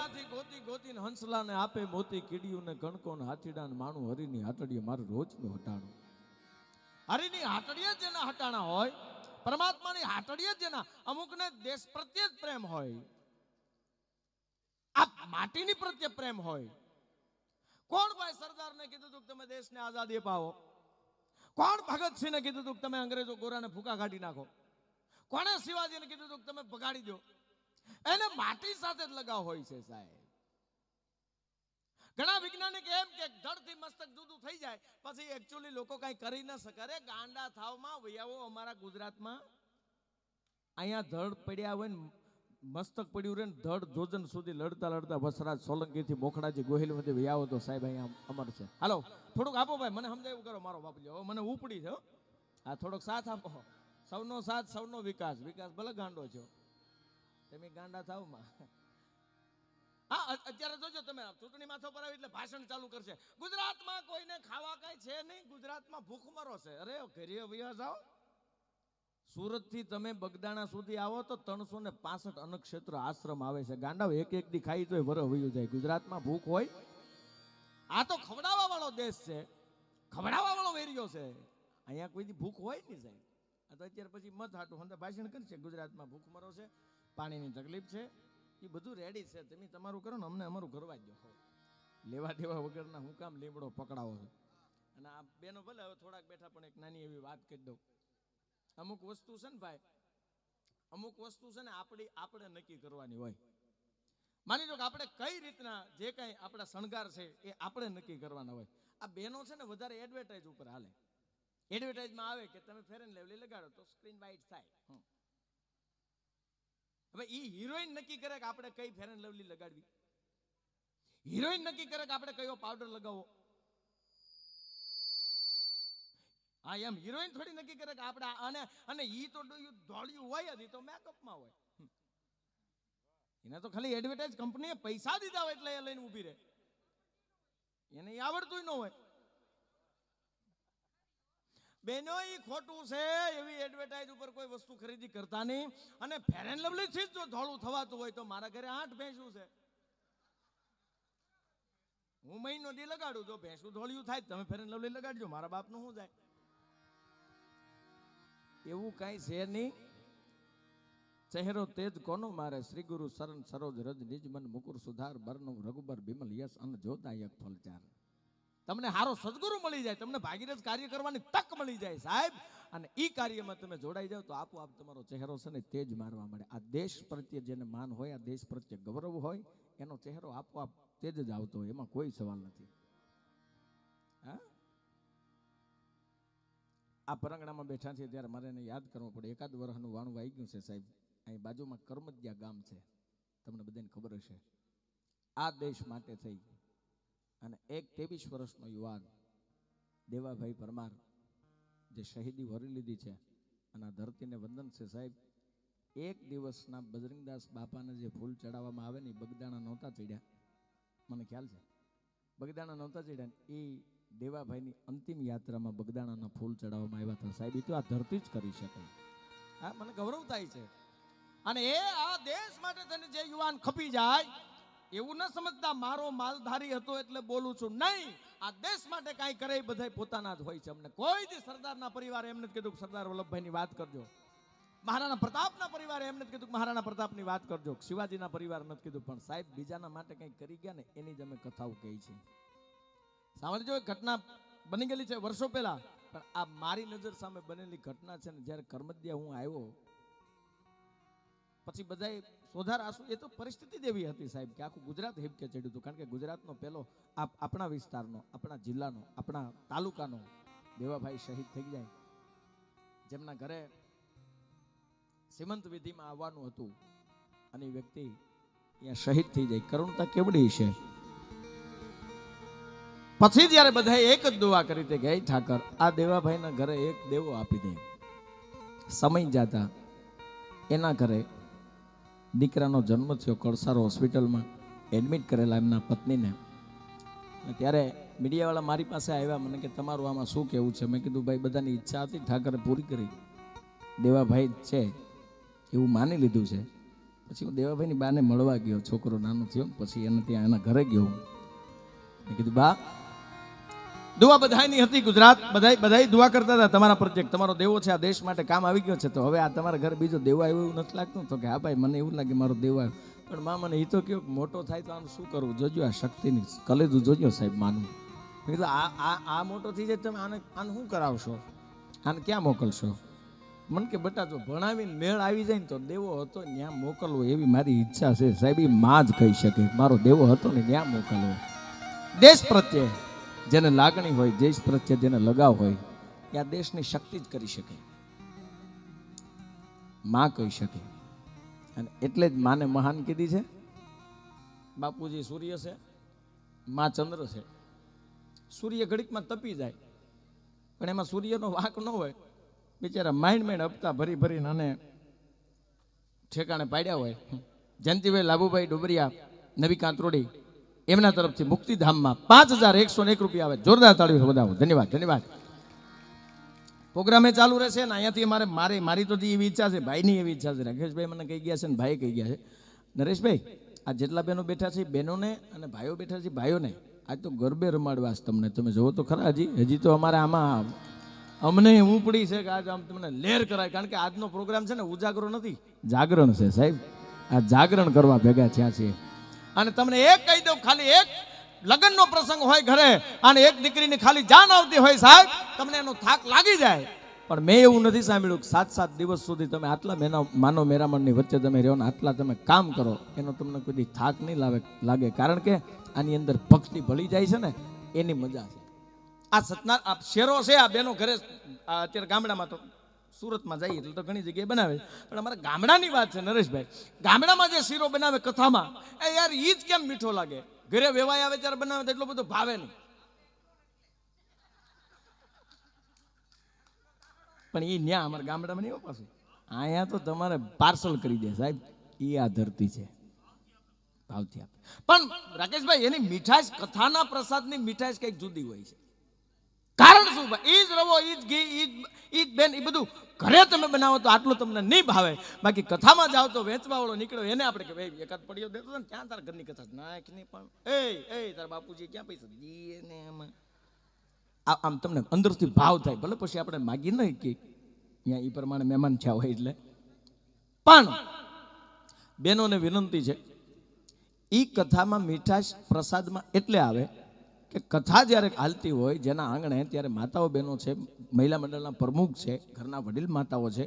ત્યાંથી ગોતી ગોતીને હંસલાને આપે મોતી કીડીયું ને ગણકો ને હાથીડા ને માણું હરીની હાટડીએ મારું રોજનું હટાણું. હરીની હાટડીએ જેના હટાણા હોય, પરમાત્માની હાટડીએ જેના અમુકને દેશ પ્રત્યે જ પ્રેમ હોય, આ માટીની પ્રત્યે પ્રેમ હોય. કોણ ભાઈ સરદારને કીધું તું તમે દેશને આઝાદી અપાવો? કોણ ભગતસિંહને કીધું તું તમે અંગ્રેજો ગોરાને ફૂકા કાઢી નાખો? કોણે શિવાજીને કીધું તું તમે ભગાડી દો? એને માટી સાથે જ લગાવ હોય છે સાહેબ. ઘણા વૈજ્ઞાનિક એમ કે ધડથી મસ્તક જુદું થઈ જાય પછી એકચ્યુઅલી લોકો કઈ કરી ન શકે. અરે ગાંડા થાવમાં વૈયાવો અમારા ગુજરાતમાં અહીંયા ધડ પડ્યા હોય ને મસ્તક પડ્યું રહે ને ધડ જોજન સુધી લડતા લડતા વસરાજ સોલંકીથી મોખડાજી ગોહિલ સુધી વૈયાવો તો સાહેબ અહીંયા અમર છે. હાલો થોડુંક આપો ભાઈ, મને સમજાયું કરો મારો બાપ લ્યો, મને ઉપડી છે. આ થોડોક સાથ આપો. સૌનો સાથ સૌનો વિકાસ. વિકાસ ભલે ગાંડો છો તમે ગાંડા થાવમાં. હા અત્યારે જોજો તમે ચૂંટણી માથો પર આવી એટલે ભાષણ ચાલુ કરશે. ગુજરાતમાં કોઈને ખાવા કઈ છે નહીં, ગુજરાતમાં ભૂખમરો છે. અરે ઘરે વયા જાઓ. સુરત થી તમે બગદાણા સુધી આવો તો 365 અન્નક્ષેત્ર આશ્રમ આવે છે. ગાંડા એક એક દી ખાઈ તો વર વયું જાય. ગુજરાતમાં ભૂખ હોય? આ તો ખવડાવવા વાળો દેશ છે, ખવડાવવા વાળો વેરિયો છે. અહીંયા કોઈ દી ભૂખ હોય નહીં સાહેબ. આ તો અત્યારે પછી મત હાટું હંધા ભાષણ કરશે ગુજરાતમાં ભૂખમરો છે, પાણીની તકલીફ છે, એ બધું રેડી છે. તમે તમારું કરો ને અમને અમારું કરવા જ દો. લેવા દેવા વગરના હું કામ લીમડો પકડાવો છે. અને આ બેનો ભલે હવે થોડાક બેઠા પણ એક નાની એવી વાત કહી દઉં. અમુક વસ્તુ છે ને ભાઈ, અમુક વસ્તુ છે ને આપણે નક્કી કરવાની હોય. માની લો કે આપણે કઈ રીતના જે કઈ આપણા શણગાર છે એ આપણે નક્કી કરવાના હોય. આ બેનો છે ને વધારે એડવર્ટાઇઝ ઉપર હાલે. એડવર્ટાઇઝમાં આવે કે તમે ફેર એન્ડ લવલી લગાડો તો સ્ક્રીન વાઇટ થાય. હવે ઈ હિરોઈન નક્કી કરે કે આપણે કઈ ફેર એન્ડ લવલી લગાડવી. હિરોઈન નક્કી કરે કે આપણે કયો પાવડર લગાવવો. હા એમ હિરોઈન થોડી નક્કી કરે કે આપણે અને ઈ તો દોડ્યું હોય જ, ઈ તો મેકઅપમાં હોય. એને તો ખાલી એડવર્ટાઇઝ કંપનીએ પૈસા દીધા હોય એટલે એ લઈને ઊભી રહે. એને આવડતું ન હોય. બેનો ઈ ખોટું છે. એવી એડવર્ટાઇઝ ઉપર કોઈ વસ્તુ ખરીદી કરતા નહીં. અને ફેર એન્ડ લવલી થી જો ધોળું થવાતું હોય તો મારા ઘરે 8 ભેંસું છે. હું મહિનો દી લગાડું તો ભેંસું ધોળિયું થાય. તમે ફેર એન્ડ લવલી લગાડજો, મારા બાપનું શું જાય? એવું કઈ છે નહીં. ચહેરો તેજ કોનો મારે, શ્રી ગુરુ શરણ સરોજ રજ નિજ મન મુકુર સુધાર બરનમ રઘુબર બિમલ યશ અન જોદાયક ફલચાર. તમને હારો સદગુરુ મળી જાય, તમને ભાગીરથ કાર્ય કરવાની તક મળી જાય સાહેબ. અને ઈ કાર્યમાં તમે જોડાઈ જાવ તો આપોઆપ તમારો ચહેરો છે ને તેજ મારવા મળે. આ દેશ પ્રત્યે જેને માન હોય, આ દેશ પ્રત્યે ગૌરવ હોય, એનો ચહેરો આપોઆપ તેજ જ આવતો હોય. એમાં કોઈ સવાલ નથી. હા આ પરંગણામાં બેઠા છે ત્યારે મારે એને યાદ કરવું પડે. 1 વર્ષનું વાણું આવી ગયું છે સાહેબ. અહીં બાજુમાં કરમદિયા ગામ છે, તમને બધાને ખબર હશે. આ દેશ માટે થઈ અને એક 23 વર્ષનો યુવાન દેવાભાઈ પરમાર જે શહીદી વરી લીધી છે. અને આ ધરતીને વંદન છે સાહેબ. એક દિવસના બજરંગદાસ બાપાને જે ફૂલ ચડાવવામાં આવે ને એ બગદાણા નહોતા ચડ્યા. મને ખ્યાલ છે બગદાણા નહોતા ચડ્યા. એ દેવાભાઈની અંતિમ યાત્રામાં બગદાણાના ફૂલ ચડાવવામાં આવ્યા હતા સાહેબ. એ તો આ ધરતી જ કરી શકે. હા મને ગૌરવ થાય છે. અને એ આ દેશ માટે થઈને જે યુવાન ખપી જાય એવું ન સમજતા મારો માલધારી હતો એટલે બોલું છું. નહીં, આ દેશ માટે કાંઈ કરે બધા પોતાના જ હોય છે. અમને કોઈ દી સરદારના પરિવારે એમને જ કીધું સરદાર વલ્લભભાઈની વાત કરજો. મહારાણા પ્રતાપના પરિવારે એમને જ કીધું મહારાણા પ્રતાપની વાત કરજો. શિવાજીના પરિવાર નથી કીધું. પણ સાહેબ બીજાના માટે કંઈક કરી ગયા ને એની જ અમે કથાઓ કહી છે. સાંભળજો, ઘટના બની ગયેલી છે વર્ષો પહેલા. પણ આ મારી નજર સામે બનેલી ઘટના છે ને. જ્યારે કરમદિયા હું આવ્યો પછી બધાએ સોધાર આંસુ. એ તો પરિસ્થિતિ જ એવી હતી સાહેબ કે આખું ગુજરાત હેબકે ચડ્યું હતું. કારણ કે ગુજરાતનો પહેલો આપણા વિસ્તારનો, આપણા જિલ્લાનો, આપણા તાલુકાનો દેવાભાઈ શહીદ થઈ જાય. જેમના ઘરે સીમંત વિધિમાં આવવાનું હતું અને એ વ્યક્તિ અહીંયા શહીદ થઈ જાય. કરુણતા કેવડી છે. પછી જ્યારે બધાએ એક જ દુઆ કરી હતી કે હે ઠાકર આ દેવાભાઈના ઘરે એક દેવો આપી દે. સમય જાતા એના ઘરે દીકરાનો જન્મ થયો. કળસાર હોસ્પિટલમાં એડમિટ કરેલા એમના પત્નીને. ત્યારે મીડિયાવાળા મારી પાસે આવ્યા. મને કે તમારું આમાં શું કહેવું છે? મેં કીધું ભાઈ બધાની ઈચ્છા હતી, ઠાકરે પૂરી કરી. દેવાભાઈ છે એવું માની લીધું છે. પછી હું દેવાભાઈની બાને મળવા ગયો, છોકરો નાનો થયો, પછી એને ત્યાં એના ઘરે ગયો. મેં કીધું બા, દુઆ બધાની હતી, ગુજરાત બધાય દુઆ કરતા હતા તમારા પ્રત્યે, તમારો દેવો છે આ દેશ માટે કામ આવી ગયો છે, તો હવે આ તમારા ઘરે બીજો દેવો આવ્યો એવું નથી લાગતું? તો કે હા ભાઈ, મને એવું લાગે મારો દેવો આવ્યો, પણ માં મને એ તો કહ્યું મોટો થાય તો આનું શું કરવું, જોજો આ શક્તિની કલેજું જોજો સાહેબ માનું. મેં કીધું આ મોટો થઈ જાય તમે આને શું કરાવશો, આને ક્યાં મોકલશો? મને કે બેટા જો ભણાવીને મેળ આવી જાય ને તો દેવો હતો ત્યાં મોકલવો એવી મારી ઈચ્છા છે સાહેબ. એ માં જ કહી શકે મારો દેવો હતો ને ત્યાં મોકલવો. દેશ પ્રત્યે જેને લાગણી હોય, દેશ પ્રત્યે જેને લગાવ હોય, એ આ દેશની શક્તિ જ કરી શકે, માં કહી શકે. અને એટલે જ માને મહાન કીધી છે. બાપુજી સૂર્ય છે, માં ચંદ્ર છે. સૂર્ય ઘડીકમાં તપી જાય, પણ એમાં સૂર્યનો વાંક ન હોય. બિચારા માઇન્ડ હપ્તા ભરી ભરીને અને ઠેકાણે પાડ્યા હોય. જયંતિભાઈ લાભુભાઈ ડુબરિયા, નવી કાંતરોડી, એમના તરફથી મુક્તિધામમાં 5101 રૂપિયા આવે. જોરદાર તાળીઓ વધાવો. ધન્યવાદ ધન્યવાદ. પ્રોગ્રામે ચાલુ રહેશે ને અહીંયાથી મારી તો એવી ઈચ્છા છે, ભાઈની એવી ઈચ્છા છે. રાકેશભાઈ મને કહી ગયા છે ને ભાઈ કહી ગયા છે, નરેશભાઈ આ જેટલા બહેનો બેઠા છે બહેનોને અને ભાઈઓ બેઠા છે ભાઈઓને આજ તો ગરબે રમાડવા તમને. તમે જોવો તો ખરા, હજી તો અમારે આમાં અમને ઉપડી છે કે આજ આમ તમને લહેર કરાય. કારણ કે આજનો પ્રોગ્રામ છે ને ઉજાગરો નથી, જાગરણ છે સાહેબ. આ જાગરણ કરવા ભેગા થયા છે. અને તમને એક કહી દઉં, ખાલી એક લગ્નનો પ્રસંગ હોય ઘરે અને એક દીકરીની ખાલી જાન આવતી હોય સાહેબ, તમને એનો થાક લાગી જાય. પણ મેં એવું નથી સાંભળ્યું કે 7 દિવસ સુધી તમે આટલા માનો મેરામણની વચ્ચે તમે રહ્યો ને આટલા તમે કામ કરો, એનો તમને કોઈ થાક નહીં લાગે. કારણ કે આની અંદર ભક્તિ ભળી જાય છે ને એની મજા છે. આ સતનાર આ શેરો છે, આ બેનો ઘરે અત્યારે ગામડામાં તો સુરતમાં જઈએ એટલે તો ઘણી જગ્યાએ બનાવે, પણ અમારા ગામડાની વાત છે નરેશભાઈ. ગામડામાં જે શીરો બનાવે કથામાં, એ યાર ઈ જ કેમ મીઠો લાગે. ઘરે વેવાય આવે ત્યારે બનાવે તો એટલો બધો ભાવે નહીં, પણ એ ન્યા અમારા ગામડામાં નહીં પાછું. અહીંયા તો તમારે પાર્સલ કરી દે સાહેબ. એ આ ધરતી છે, ભાવથી આપે. પણ રાકેશભાઈ એની મીઠાશ, કથાના પ્રસાદની મીઠાશ કંઈક જુદી હોય છે. કારણ શું ભાઈ? ઈ જ રવો, ઈ જ ઘી, ઈ જ બેન, એ બધું ઘરે તમે બનાવો તો આટલું તમને નહીં ભાવે. બાકી કથામાં જાઓ તો વેચવા વાળો નીકળ્યો એને આપણે કે ભાઈ એકાદ પડીઓ દેતો ને, ત્યાં તાર ઘરની કથા નાખ નહીં. પણ એ તાર બાપુજી ક્યાં પૈસા દીએ ને એમાં આમ તમને અંદરથી ભાવ થાય. ભલે પછી આપણે માગી નહીં કે ત્યાં એ પ્રમાણે મહેમાન થયા હોય એટલે. પણ બહેનોને વિનંતી છે, એ કથામાં મીઠાશ પ્રસાદમાં એટલે આવે કે કથા જ્યારે હાલતી હોય જેના આંગણે, ત્યારે માતાઓ બહેનો છે, મહિલા મંડળના પ્રમુખ છે, ઘરના વડીલ માતાઓ છે,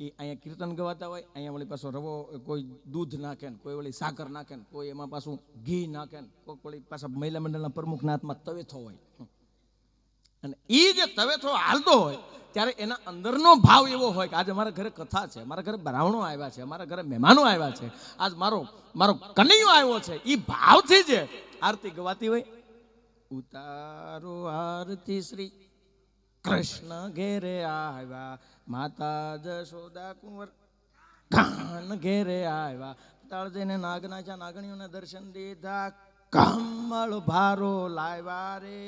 એ અહીંયા કીર્તન ગવાતા હોય. અહીંયા વળી પાછો રવો, કોઈ દૂધ નાખે ને, કોઈ વળી સાકર નાખે ને, કોઈ એમાં પાછું ઘી નાખે ને, કોઈ વળી પાછા મહિલા મંડળના પ્રમુખના હાથમાં તવેથો હોય. અને એ જે તવેથો હાલતો હોય ત્યારે એના અંદરનો ભાવ એવો હોય કે આજે અમારા ઘરે કથા છે, અમારા ઘરે બ્રાહ્મણો આવ્યા છે, અમારા ઘરે મહેમાનો આવ્યા છે, આજ મારો કનૈયો આવ્યો છે. એ ભાવથી જે આરતી ગવાતી હોય, ઉતારો આરતી શ્રી કૃષ્ણ ઘેરે આવ્યા, માતા જશોદા કુંવર કાન ઘેરે આવ્યા, તાળ જઈને નાગનાચા નાગણીઓને દર્શન દીધા, કમળ ભારો લાવ્યા રે,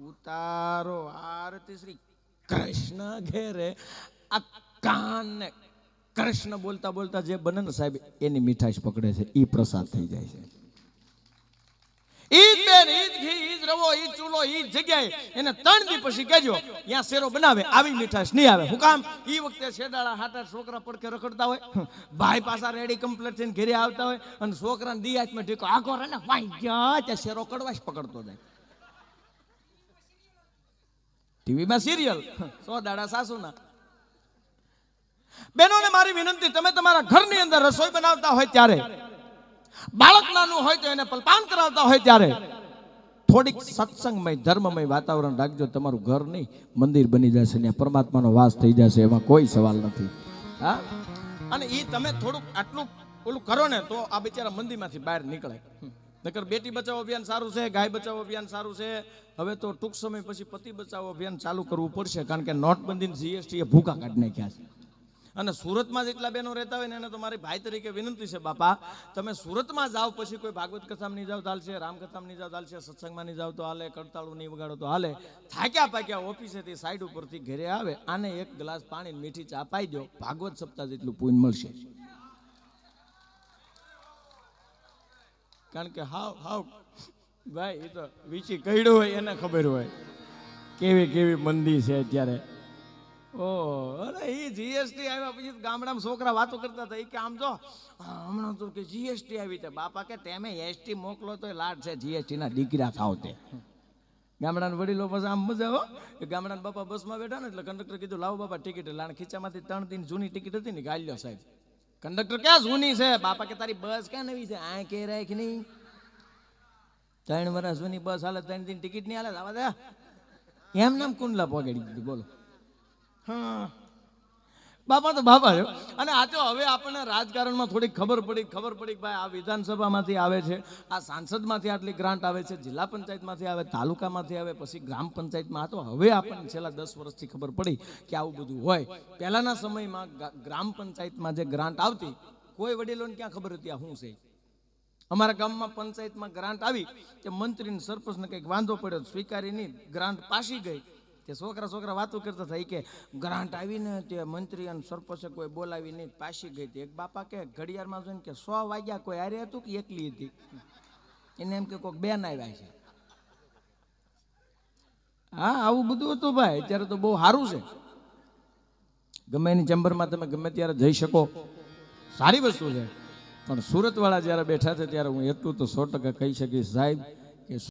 ઉતારો આરતી શ્રી કૃષ્ણ ઘેરે. આ કાન ને કૃષ્ણ બોલતા બોલતા જે બને ને સાહેબ, એની મીઠાશ પકડે છે, એ પ્રસાદ થઈ જાય છે. ઈજ બેન, ઈજ ઘી, ઈજ રવો, ઈજ ચૂલો, ઈજ જગ્યાએ એને 3 દી પછી કહેજો ત્યાં શેરો બનાવે, આવી મીઠાશ નહીં આવે. હું કામ? ઈ વખતે શેડાળા હાટા છોકરા પડકે રખડતા હોય, ભાઈ પાછા રેડી કમ્પ્લીટ થઈને ઘરે આવતા હોય, અને છોકરાને દી હાથમાં ઠીકો આખો રને વાઈ ગયા, ત્યાં શેરો કડવાશ પકડતો જાય. ટીવીમાં સિરિયલ 100 દાડા સાસુના. બહેનોને મારી વિનંતી, તમે તમારા ઘરની અંદર રસોઈ બનાવતા હોય ત્યારે, બાળક નાનું હોય તો એને પલપાન કરાવતા હોય ત્યારે થોડીક સત્સંગમય ધર્મમય વાતાવરણ રાખજો. તમારું ઘર નહીં મંદિર બની જશે, ત્યાં પરમાત્માનો વાસ થઈ જશે, એમાં કોઈ સવાલ નથી. હા, અને એ તમે થોડુંક આટલું ઓલું કરો ને તો આ બિચારા મંદિરમાંથી બહાર નીકળે. નકર બેટી બચાવો અભિયાન સારું છે, ગાય બચાવો અભિયાન સારું છે. હવે તો ટૂંક સમય પછી પતિ બચાવો અભિયાન ચાલુ કરવું પડશે, કારણ કે નોટબંધી જીએસટી એ ભૂકા કાઢી નાખ્યા છે. અને સુરતમાં જેટલા બહેનો રહેતા હોય ને એને તો મારી ભાઈ તરીકે વિનંતી છે, બાપા તમે સુરતમાં જાઓ પછી કોઈ ભાગવત કથામાં નહીં જાઓ તો હાલશે, રામકથામાં નહીં જાઓ તો હાલશે, સત્સંગમાં નહીં જાઓ તો હાલે, કડતાળું નહીં વગાડો તો હાલે. થાક્યા પાક્યા ઓફિસેથી સાઈડ ઉપરથી ઘરે આવે, આને એક ગ્લાસ પાણી મીઠી ચા પાઈ દો, ભાગવત સપ્તાહ જેટલું પુણ્ય મળશે. કારણ કે હાવ ભાઈ એ તો વીછી કઈડો હોય એને ખબર હોય કેવી કેવી મંદી છે અત્યારે. ઓ અરે એ જીએસટી આવ્યા પછી ગામડામાં છોકરા વાતો કરતા હતા કે આમ જો હમણાં તો કે જીએસટી આવી છે. બાપા કે તમે એસટી મોકલો તો લાડ છે, જીએસટી ના દીકરા થાવ તે. ગામડાના વડીલો પછી આમ મજા હો. ગામડાના બાપા બસમાં બેઠા ને એટલે કંડક્ટર કીધું લાવો બાપા ટિકિટ. લાણ ખીચામાંથી 3 દિન જૂની ટિકિટ હતી ને ગાલ્યો સાહેબ. કંડક્ટર ક્યાં જૂની છે? બાપા કે તારી બસ ક્યાં નવી છે? આ કે રાખ નહીં 3 વર્ષ જૂની બસ હાલે 3 દિન ટિકિટ નહીં હાલે આવા દે. એમ નામ કુંડલા પગાડી દીધું બોલો. હા બાપા તો બાપા છે. અને આ તો હવે આપણને રાજકારણમાં થોડીક ખબર પડી ભાઈ આ વિધાનસભામાંથી આવે છે, આ સાંસદમાંથી આટલી ગ્રાન્ટ આવે છે, જિલ્લા પંચાયતમાંથી આવે, તાલુકામાંથી આવે, પછી ગ્રામ પંચાયતમાં. આ તો હવે આપણને છેલ્લા 10 વર્ષથી ખબર પડી કે આવું બધું હોય. પહેલાના સમયમાં ગ્રામ પંચાયતમાં જે ગ્રાન્ટ આવતી કોઈ વડીલોને ક્યાં ખબર હતી આ શું છે. અમારા ગામમાં પંચાયતમાં ગ્રાન્ટ આવી કે મંત્રીને સરપંચને કંઈક વાંધો પડ્યો, સ્વીકારી નહીં, ગ્રાન્ટ પાછી ગઈ. તે છોકરા વાતો કરતા હતા કે ગ્રાન્ટ આવીને તે મંત્રી અને સરપંચે કોઈ બોલાવી નહીં, પાછી ગઈ હતી. એક બાપા કે ઘડિયાળમાં જોઈને કે 100 વાગ્યા કોઈ હારે હતું કે એકલી હતી? એને એમ કે કોઈક બેન આવ્યા છે. હા આવું બધું હતું ભાઈ. અત્યારે તો બહુ સારું છે. ગમે એની ચેમ્બરમાં તમે ગમે ત્યારે જઈ શકો, સારી વસ્તુ છે. પણ સુરત વાળા જયારે બેઠા છે ત્યારે હું એટલું તો 100% કહી શકીશ સાહેબ